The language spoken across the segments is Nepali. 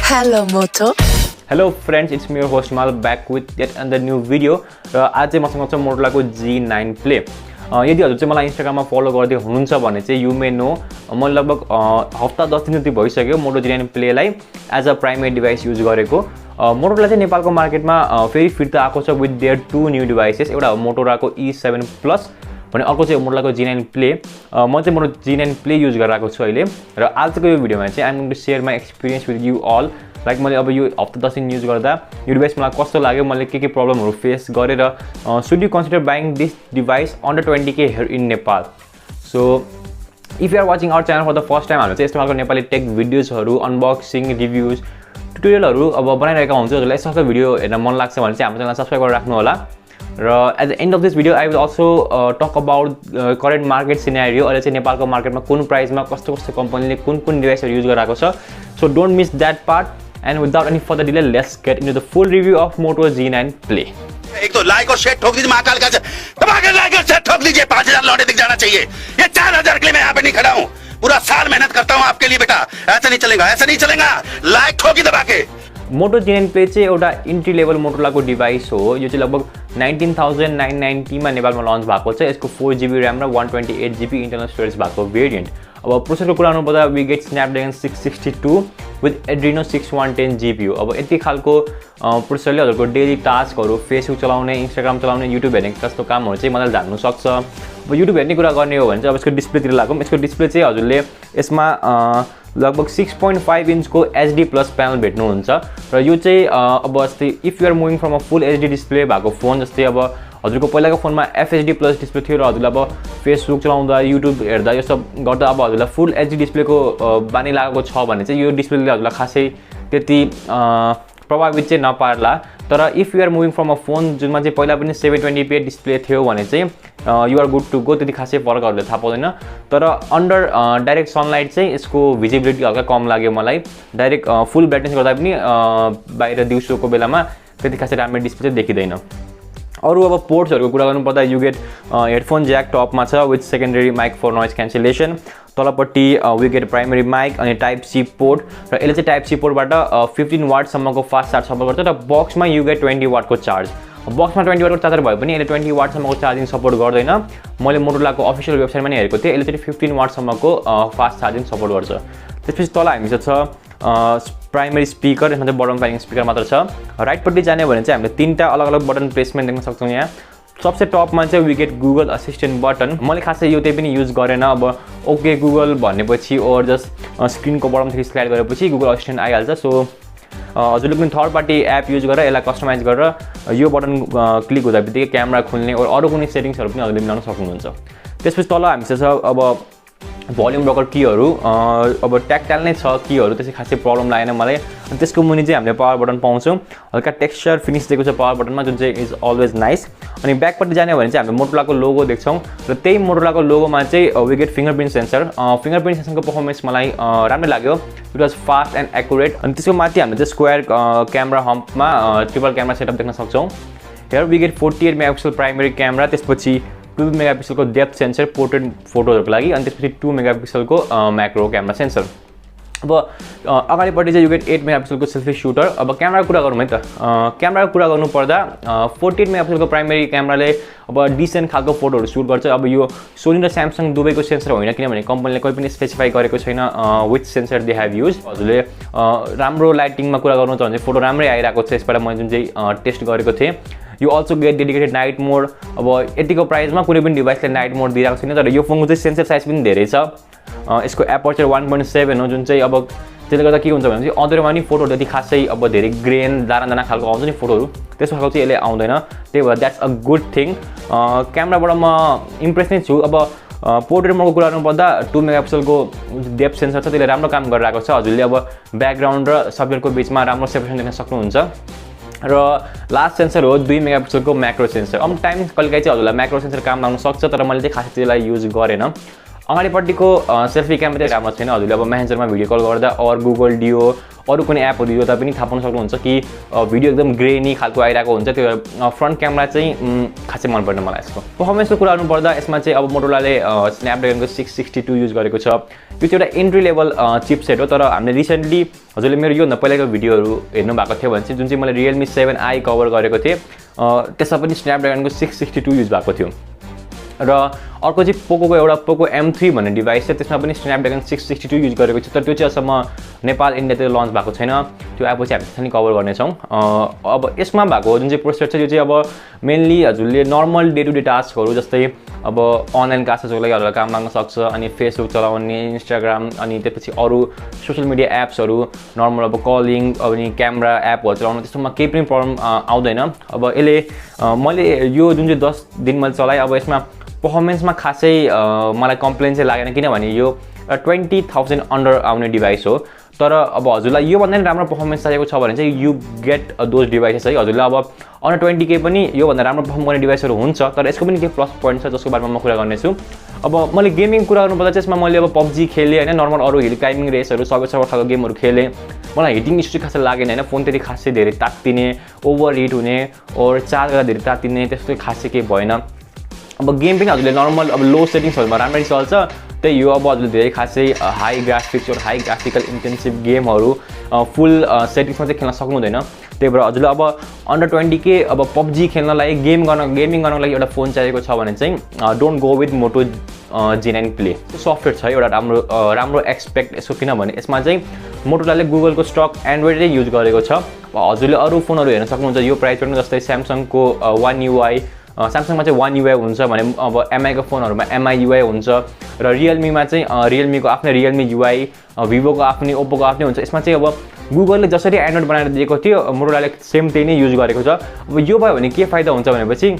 Hello Moto. Hello friends, it's me your host Mal back with yet another new video. र आज चाहिँ मसँग छ Motorola को G9 Play. यदि हजुर चाहिँ मलाई इन्स्टाग्राममा फलो गर्दै हुनुहुन्छ भने चाहिँ यु मे नो म लगभग हप्ता 10 दिन जति भइसक्यो Moto G9 Play लाई as a primary device use गरेको. Motorola चाहिँ नेपालको मार्केटमा फेरि फिर्ता आएको छ with their two new devices. एउटा Motorola को E7 Plus भने अर्को चाहिँ Motorola को G9 Play. म चाहिँ Motorola G9 Play युज गरिरहेको छु अहिले र आजको यो भिडियोमा चाहिँ I am going to share my experience with you all. Like मैले अब यो हप्ता 10 दिन युज गर्दा यो डिभाइस मलाई कस्तो लाग्यो, मैले के प्रब्लमहरु फेस गरेर should you consider buying this device under 20k here in Nepal. So if you are watching our channel for the first time, हामी चाहिँ यस्तो खालको नेपाली टेक भिडियोजहरु, अनबक्सिङ, रिभ्युज, ट्युटोरियलहरु अब बनाइरहेका हुन्छ. हजुरलाई यस्तो खालको भिडियो हेर्न मन लाग्छ भने चाहिँ हाम्रो च्यानललाई सब्स्क्राइब गरेर राख्नु होला. र at the end of this video I will also talk about current market scenario. अहिले चाहिँ नेपालको मार्केटमा कुन प्राइसमा कस्तो कम्पनीले कुन डिभाइसहरु युज गरिरहेको छ. So don't miss that part. And without any further delay, let's get into the full review of Moto G9 Play. एक तो लाइक और शेयर ठोक दीजिए, महाकाल का दबा के लाइक और शेयर ठोक दीजिए. 5000 लौटे दिख जाना चाहिए. ये 4000 के लिए मैं यहाँ पे नहीं खड़ा हूँ. पूरा साल मेहनत करता हूँ आपके लिए बेटा. ऐसा नहीं चलेगा, ऐसा नहीं चलेगा. लाइक ठोकी दबा के. Moto G9 Play चाहिँ एउटा इन्ट्री लेभल Motorola को डिभाइस हो. यो चाहिँ लगभग 19,990 मा नेपालमा लन्च भएको छ. यसको 4GB RAM र 128GB इन्टरनल स्टोरेज भएको भेरिएन्ट. अब प्रोसेसरको कुरा गर्नुपर्दा we get Snapdragon 662 with Adreno 6110 GPU. अब यति खालको प्रोसेसरले हजुरको डेली टास्कहरु, फेसबुक चलाउने, इन्स्टाग्राम चलाउने, युट्युब हेर्ने कस्तो कामहरु चाहिँ मजाले जान्नु सक्छ. अब युट्युब हेर्ने कुरा गर्ने हो भने चाहिँ अब यसको डिस्प्लेतिर लागौँ. यसको डिस्प्ले चाहिँ हजुरले यसमा लगभग 6.5 इन्चको HD प्लस प्यानल भेट्नुहुन्छ र यो चाहिँ अब जस्तै if you are moving from a full HD display भएको फोन, जस्तै अब हजुरको पहिलाको फोनमा FHD प्लस डिस्प्ले थियो र हजुरले अब फेसबुक चलाउँदा, युट्युब हेर्दा यो सब गर्दा अब हजुरलाई फुल HD डिस्प्लेको बानी लागेको छ भने चाहिँ यो डिस्प्लेले हजुरलाई खासै त्यति प्रभावित चाहिँ नपार्ला. तर if you are moving from a phone जुनमा चाहिँ पहिला पनि 720p डिस्प्ले थियो भने चाहिँ you are good to go. त्यति खासै फरकहरूले थाहा पाउँदैन. तर अन्डर डाइरेक्ट सनलाइट चाहिँ यसको भिजिबिलिटी हल्का कम लाग्यो मलाई. डाइरेक्ट फुल ब्राइटनेस गर्दा पनि बाहिर दिउँसोको बेलामा त्यति खासै राम्रो डिस्प्ले चाहिँ देखिँदैन. अरू अब पोर्ट्सहरुको कुरा गर्नुपर्दा यु गेट हेडफोन ज्याक टपमा छ with secondary mic for noise cancellation. तलपट्टि वी गेट प्राइमरी माइक अनि टाइप सी पोर्ट र यसले चाहिँ टाइप सी पोर्टबाट 15 वाटसम्मको फास्ट चार्ज सपोर्ट गर्छ र बक्समा यु गेट 20 वाटको चार्ज. बक्समा 20 वाटको चार्जर भए पनि यसले 20 वाटसम्मको चार्जिङ सपोर्ट गर्दैन. मैले मोटोरोलाको अफिसियल वेबसाइटमा नि हेरेको थिएँ, यसले चाहिँ 15 वाटसम्मको फास्ट चार्जिङ सपोर्ट गर्छ. त्यसपछि तल हामीसँग छ प्राइमरी स्पिकर. यसमा चाहिँ बटन प्यानिङ स्पिकर मात्र छ. राइटपट्टि जाने भने चाहिँ हामीले तीनटा अलग बटन प्लेसमेन्ट देख्न सक्छौँ. यहाँ सबसे टपमा चाहिँ we get Google assistant button. मैले खासै यो त्यही पनि युज गरेन. अब ओके गुगल भनेपछि ओर जस्ट स्क्रिनको बटनदेखि स्लाइड गरेपछि गुगल असिस्टेन्ट आइहाल्छ. सो हजुरले पनि थर्ड पार्टी एप युज गरेर यसलाई कस्टमाइज गरेर यो बटन क्लिक हुँदा बित्तिकै क्यामेरा खुल्ने र अरू कुनै सेटिङ्सहरू पनि हजुरले मिलाउन सक्नुहुन्छ. त्यसपछि तल हामीसँग छ अब भोल्युम रोकर कीहरू. अब ट्याक्टाइल नै छ कीहरू, त्यसै खासै प्रब्लम लागेन मलाई. अनि त्यसको मुनि चाहिँ हामीले पावर बटन पाउँछौँ. हल्का टेक्सचर फिनिस दिएको छ पावर बटनमा जुन चाहिँ इज अलवेज नाइस. अनि ब्याकपट्टि जाने भने चाहिँ हामीले मोटोरोलाको लोगो देख्छौँ र त्यही मोटोरोलाको लोगोमा चाहिँ we get fingerprint sensor. Fingerprint सेन्सरको पर्फर्मेन्स मलाई राम्रो लाग्यो. It was fast and accurate. अनि त्यसको माथि हामीले चाहिँ स्क्वायर क्यामेरा हम्पमा ट्रिपल क्यामेरा सेटअप देख्न सक्छौँ. Here we get 48 megapixel primary camera. त्यसपछि 2 मेगापिक्सलको डेप्थ सेन्सर पोर्ट्रेट फोटोहरुको लागि अनि त्यसपछि 2 मेगापिक्सलको म्याक्रो क्यामेरा सेन्सर. अब अगाडिपट्टि चाहिँ यु गेट 8 मेगापिक्सलको सेल्फी सुटर. अब क्यामेराको कुरा गरौँ है त. क्यामेराको कुरा गर्नुपर्दा 48 मेगापिक्सलको प्राइमरी क्यामेराले अब डिसेन्ट खालको फोटोहरु सुट गर्छ. अब यो सोनी र स्यामसङ दुवैको सेन्सर होइन, किनभने कम्पनीले कुनै पनि स्पेसिफाई गरेको छैन which sensor they have use. हजुरले राम्रो लाइटिङमा कुरा गर्नुहुन्छ भने चाहिँ फोटो राम्रै आइरहेको छ यसबाट मैले जुन चाहिँ टेस्ट गरेको थिएँ. You also get dedicated night mode. अब यतिको प्राइसमा कुनै पनि डिभाइसले नाइट मोड दिइरहेको छैन. तर यो फोनको चाहिँ सेन्सर साइज पनि धेरै छ. यसको एपर्चर 1.7 हो, जुन चाहिँ अब त्यसले गर्दा के हुन्छ भने चाहिँ अदरमा नि फोटोहरु त्यति खासै अब धेरै ग्रेन दाना खालको आउँछ नि फोटोहरु, त्यस्तो खालको चाहिँ यसले आउँदैन. त्यही भएर द्याट्स अ गुड थिङ. क्यामेराबाट म इम्प्रेस नै छु. अब पोर्ट्रेट मोडको कुरा गर्नुपर्दा 2 मेगापिक्सलको डेप्थ सेन्सर छ, त्यसले राम्रो काम गरिरहेको छ. हजुरले अब ब्याकग्राउन्ड र सब्जेक्टको बिचमा राम्रो सेपरेसन देख्न सक्नुहुन्छ. र लास्ट सेन्सर हो 2 मेगापिक्सलको म्याक्रो सेन्सर. टाइम कहिलेकाहीँ चाहिँ हजुरलाई म्याक्रो सेन्सर काम लाग्न सक्छ, तर मैले चाहिँ खासै त्यसलाई युज गरेन. अगाडिपट्टिको सेल्फी क्यामेरा चाहिँ राम्रो छैन. हजुरले अब मेसेन्जरमा भिडियो कल गर्दा और गुगल डिओ अरू कुनै एपहरू यो पनि थाहा पाउन सक्नुहुन्छ कि भिडियो एकदम ग्रेनी खालको आइरहेको हुन्छ त्यो फ्रन्ट क्यामेरा चाहिँ खासै मन पर्दैन मलाई यसको पर्फर्मेन्सको कुरा गर्नुपर्दा यसमा चाहिँ अब मोटोरोलाले स्न्यापड्रागनको 662 युज गरेको छ यो चाहिँ एउटा एन्ट्री लेभल चिपसेट हो तर हामीले रिसेन्टली हजुरले मेरो योभन्दा पहिलाको भिडियोहरू हेर्नु भएको थियो भने चाहिँ जुन चाहिँ मैले रियलमी 7i कभर गरेको थिएँ त्यसमा पनि स्न्यापड्रागनको 662 युज भएको थियो र अर्को चाहिँ पोकोको एउटा पोको M3 भन्ने डिभाइस छ त्यसमा पनि स्न्यापड्रागन 662 युज गरेको छ तर त्यो चाहिँ अहिलेसम्म नेपाल इन्डियातिर लन्च भएको छैन त्यो एप चाहिँ हामी त्यसरी कभर गर्नेछौँ अब यसमा भएको जुन चाहिँ प्रोसेसर छ यो चाहिँ अब मेनली हजुरले नर्मल डे टु डे टास्कहरू जस्तै अब अनलाइन क्लासेसको लागि हजुरलाई काम लाग्न सक्छ अनि फेसबुक चलाउने इन्स्टाग्राम अनि त्यसपछि अरू सोसियल मिडिया एप्सहरू नर्मल अब कलिङ अनि क्यामेरा एपहरू चलाउनु त्यस्तोमा केही पनि प्रब्लम आउँदैन अब यसले मैले यो जुन चाहिँ 10 दिन मैले चलाएँ अब यसमा पर्फर्मेन्समा खासै मलाई कम्प्लेन चाहिँ लागेन किनभने यो 20,000 अन्डर आउने डिभाइस हो तर अब हजुरलाई योभन्दा पनि राम्रो पर्फर्मेन्स चाहिएको छ भने चाहिँ यु गेट दोज डिभाइसेस है हजुरलाई अब अन्डर 20K पनि योभन्दा राम्रो पर्फर्म गर्ने डिभाइसहरू हुन्छ तर यसको पनि केही प्लस पोइन्ट छ जसको बारेमा म कुरा गर्नेछु अब मैले गेमिङ कुरा गर्नुपर्दा चाहिँ यसमा मैले अब PUBG खेलेँ होइन नर्मल अरू हिल क्लाइम्बिङ रेसहरू सबै खालको गेमहरू खेलेँ मलाई हिटिङ इस्यु खासै लागेन होइन फोन त्यति खासै धेरै तात्तिने ओभर हिट हुने और चार्ज गर्दा धेरै तात्तिने त्यस्तो खासै केही भएन अब गेम पनि हजुरले नर्मल अब लो सेटिङ्सहरूमा राम्ररी चल्छ त्यही हो अब हजुरले धेरै खासै हाई ग्राफिक्स और हाई ग्राफिकल इन्टेन्सिभ गेमहरू फुल सेटिङ्समा चाहिँ खेल्न सक्नुहुँदैन त्यही भएर हजुरले अब अन्डर 20K अब PUBG खेल्नलाई गेमिङ गर्नको लागि एउटा फोन चाहिएको छ भने चाहिँ डोन्ट गो विथ मोटो G9 प्ले सफ्टवेयर छ एउटा राम्रो एक्सपेक्ट यसको किनभने यसमा चाहिँ मोटोरोलाले गुगलको स्टक एन्ड्रोइडै युज गरेको छ हजुरले अरू फोनहरू हेर्न सक्नुहुन्छ यो प्राइस रेन्जमा जस्तै स्यामसङको One UI स्यामसङमा चाहिँ One UI हुन्छ भने अब MIको फोनहरूमा MI UI हुन्छ र रियलमीमा चाहिँ रियलमीको आफ्नै रियलमी UI भिभोको आफ्नै ओप्पोको आफ्नै हुन्छ यसमा चाहिँ अब गुगलले जसरी एन्ड्रोइड बनाएर दिएको थियो मोटोरोलाले सेम त्यही नै युज गरेको छ अब यो भयो भने के फाइदा हुन्छ भनेपछि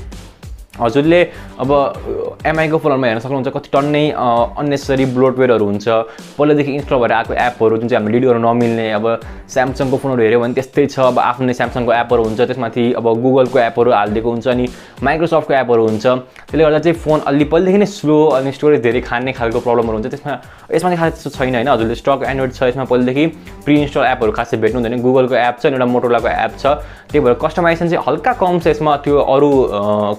हजुरले अब MIको फोनहरुमा हेर्न सक्नुहुन्छ कति टन्नै अननेसेसरी ब्लोटवेयरहरू हुन्छ पहिलेदेखि इन्स्टल भएर आएको एपहरू जुन चाहिँ हामीले डिलिट गर्न नमिल्ने अब स्यामसङको फोनहरु हेर्यो भने त्यस्तै छ अब आफ्नै स्यामसङको एपहरू हुन्छ त्यसमाथि अब गुगलको एपहरू हालिदिएको हुन्छ अनि माइक्रोसफ्टको एपहरू हुन्छ त्यसले गर्दा चाहिँ फोन अलि पहिलेदेखि नै स्लो अनि स्टोरेज धेरै खाने खालको प्रब्लमहरू हुन्छ यसमा चाहिँ खासै त्यस्तो छैन हैन हजुरले स्टक एन्ड्रोइड छ यसमा पहिलेदेखि प्रि इन्स्टल एपहरू खासै भेट्नु हुँदैन गुगलको एप छ अनि एउटा मोटोरोलाको एप छ त्यही भएर कस्टमाइजेसन चाहिँ हल्का कम छ यसमा त्यो अरू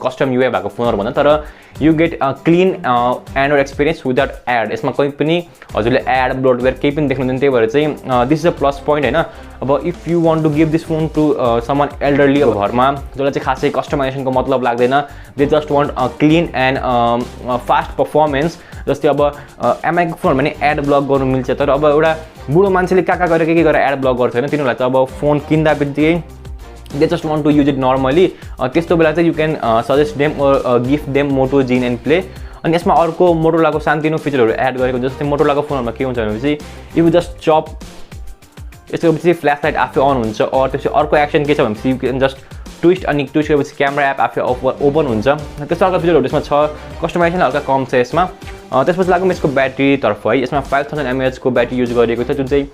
कस्टम युआई भएको फोनहरु भन्दा तर you get a clean Android experience without ad यसमा कुनै पनि हजुरले एड ब्लोटवेयर केही पनि देख्नुहुँदैन त्यही भएर चाहिँ this is a plus point हैन अब if you want to give this phone to someone elderly अब घरमा जसलाई चाहिँ खासै कस्टमाइजेसनको मतलब लाग्दैन they just want a clean and fast performance जस्तै अब एमआईको फोन भने एड ब्लक गर्नु मिल्छ तर अब एउटा बुढो मान्छेले काका गरेर के गरेर एड ब्लक गर्छ हैन तिनीहरुलाई त अब फोन किन्दा बित्तिकै they just want to use it normally त्यस्तो बेला चाहिँ you can suggest them or give them Moto G9 Play अनि यसमा अर्को मोटोरोलाको सानतिनो फिचरहरू एड गरेको जस्तै मोटोरोलाको फोनहरुमा के हुन्छ भनेपछि if you just chop यसको पछि फ्ल्याश लाइट आफै अन हुन्छ अर त्यसपछि अर्को एक्सन के छ भनेपछि you can just ट्विस्ट अनि ट्विस्ट गरेपछि क्यामेरा एप आफै ओपन हुन्छ त्यस्तो अर्को फिचरहरू यसमा छ कस्टमाइजेसन हल्का कम छ यसमा त्यसपछि लागौँ यसको ब्याट्री तर्फ है यसमा 5000 mAh को ब्याट्री युज गरिएको छ जुन चाहिँ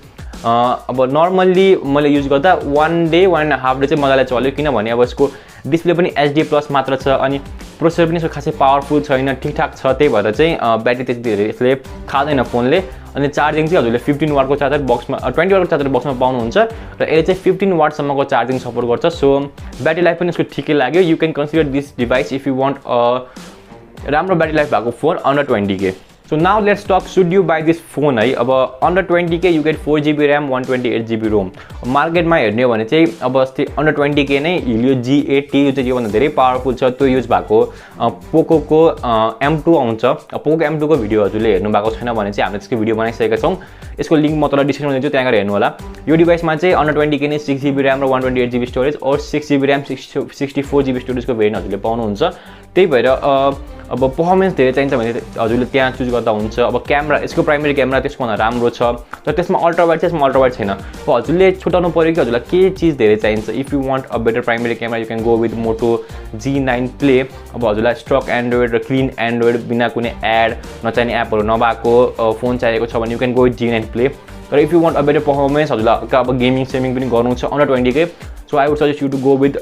अब नर्मल्ली मैले युज गर्दा 1 डे 1.5 डे चाहिँ मजाले चल्यो किनभने अब यसको डिस्प्ले पनि HD+ मात्र छ अनि प्रोसेसर पनि यसको खासै पावरफुल छैन ठीकठाक छ त्यही भएर चाहिँ ब्याट्री त्यति धेरै यसले खादैन फोनले अनि चार्जिङ चाहिँ हजुरले 15 वाटको चार्जर बक्समा 20 वाटको चार्जर बक्समा पाउनुहुन्छ र यसले चाहिँ 15 वाटसम्मको चार्जिङ सपोर्ट गर्छ सो ब्याट्री लाइफ पनि यसको ठिकै लाग्यो you can consider this device if you want a राम्रो ब्याट्री लाइफ भएको phone under 20K So now let's talk should you buy this phone है अब under 20K you get 4GB RAM 128GB ROM मार्केटमा हेर्ने हो भने चाहिँ अब अस्ति under 20K नै Helio G80 यो चाहिँ योभन्दा धेरै पावरफुल छ त्यो युज भएको पोकोको M2 आउँछ पोको M2 को भिडियो हजुरले हेर्नु भएको छैन भने चाहिँ हामीले त्यसको भिडियो बनाइसकेका छौं यसको लिंक म तल डिस्क्रिप्सनमा दिन्छु त्यहाँ गएर हेर्नु होला यो डिभाइसमा चाहिँ under 20K नै 6GB RAM र 128GB स्टोरेज और 6GB RAM 64GB स्टोरेजको भेरिएन्ट हजुरले पाउनुहुन्छ त्यही भएर अब पर्फर्मेन्स धेरै चाहिन्छ भने हजुरले त्यहाँ चुज गर्दा हुन्छ अब क्यामेरा यसको प्राइमरी क्यामेरा त्यसको भन्दा राम्रो छ तर त्यसमा अल्ट्रा वाइड छ यसमा अल्ट्रा वाइड छैन अब हजुरले छुटाउनु पर्यो कि हजुरलाई के चीज धेरै चाहिन्छ if you want a better primary camera you can go with मोटो G9 Play अब हजुरलाई स्टक एन्ड्रोइड र क्लीन एन्ड्रोइड बिना कुनै एड नचाहिने एपहरू नभएको फोन चाहिएको छ भने you can go with G9 Play तर if you want a better performance हजुरलाई अब गेमिङ सेमिङ पनि गर्नु छ under 20K so I would suggest you to go with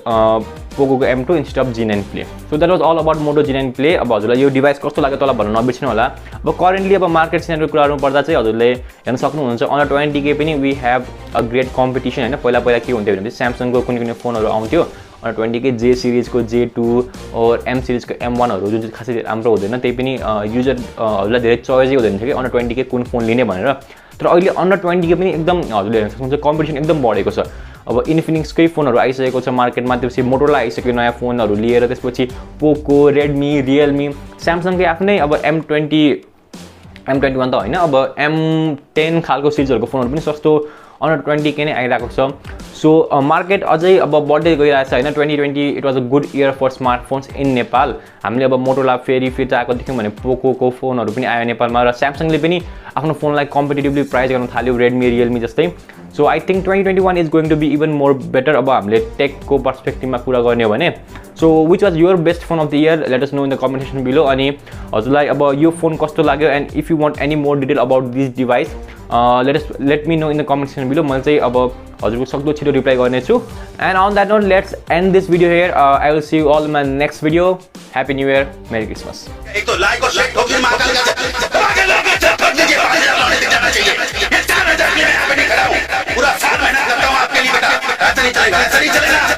पोकोको M2 instead of G9 play. So that was all about Moto G9 play. अब हजुरलाई यो डिभाइस कस्तो लाग्यो तल भन्न नबिर्सिनु होला। अब करेन्टली अब मार्केट सिनेरियोको कुरा गर्नु पर्दा चाहिँ हजुरले हेर्न सक्नुहुन्छ अन्डर 20K पनि we have a great competition होइन। पहिला के हुन्थ्यो भने स्यामसङको कुनै फोनहरू आउँथ्यो अन्डर 20K J सिरिजको J2 और M सिरिजको M1हरू जुन चाहिँ खासै राम्रो हुँदैन, त्यही पनि युजरहरूलाई धेरै चोइसै हुँदैन थियो कि अन्डर 20K कुन फोन लिने भनेर। तर अहिले अन्डर 20K पनि एकदम हजुरले हेर्न सक्नुहुन्छ कम्पिटिसन एकदम बढेको छ। अब इन्फिनिक्सकै फोनहरू आइसकेको छ मार्केटमा, त्यसपछि मोटोरोला आइसक्यो नयाँ फोनहरू लिएर, त्यसपछि पोको, रेडमी, रियलमी, स्यामसङकै आफ्नै अब M21 त होइन, अब M10 खालको सिरिजहरूको फोनहरू पनि सस्तो अन्डर 20K नै आइरहेको छ। सो मार्केट अझै अब बढ्दै गइरहेको छ होइन। 2020 it was a good year for smartphones in Nepal. हामीले अब मोटोरोला फेरि फिर्ता आएको देख्यौँ भने पोकोको फोनहरू पनि आयो नेपालमा, र स्यामसङले पनि आफ्नो फोनलाई कम्पिटेटिभली प्राइस गर्न थाल्यो रेडमी, रियलमी जस्तै। So I think 2021 is going to be even more better अब हामीले टेकको पर्सपेक्टिभमा कुरा गर्ने हो भने। So which was your best phone of the year, let us know in the comment section below. अनि हजुरलाई अब यो फोन कस्तो लाग्यो and if you want any more detail about this device let me know in the comment section below. मैले चाहिँ अब हजुरको सक्दो छिटो रिप्लाई गर्नेछु। And on that note let's end this video here. I will see you all in my next video. Happy new year, merry Christmas. एक तो लाइक और शेयर ठोक दीजिए महाकाल का ठोक दीजिए 5000 लौटे दिख जाना चाहिए। ये 4000 के लिए मैं यहाँ पे नहीं खड़ा हूँ, पूरा साल मेहनत करता हूँ आपके लिए बेटा। ऐसा नहीं चलेगा, ऐसा नहीं चलेगा।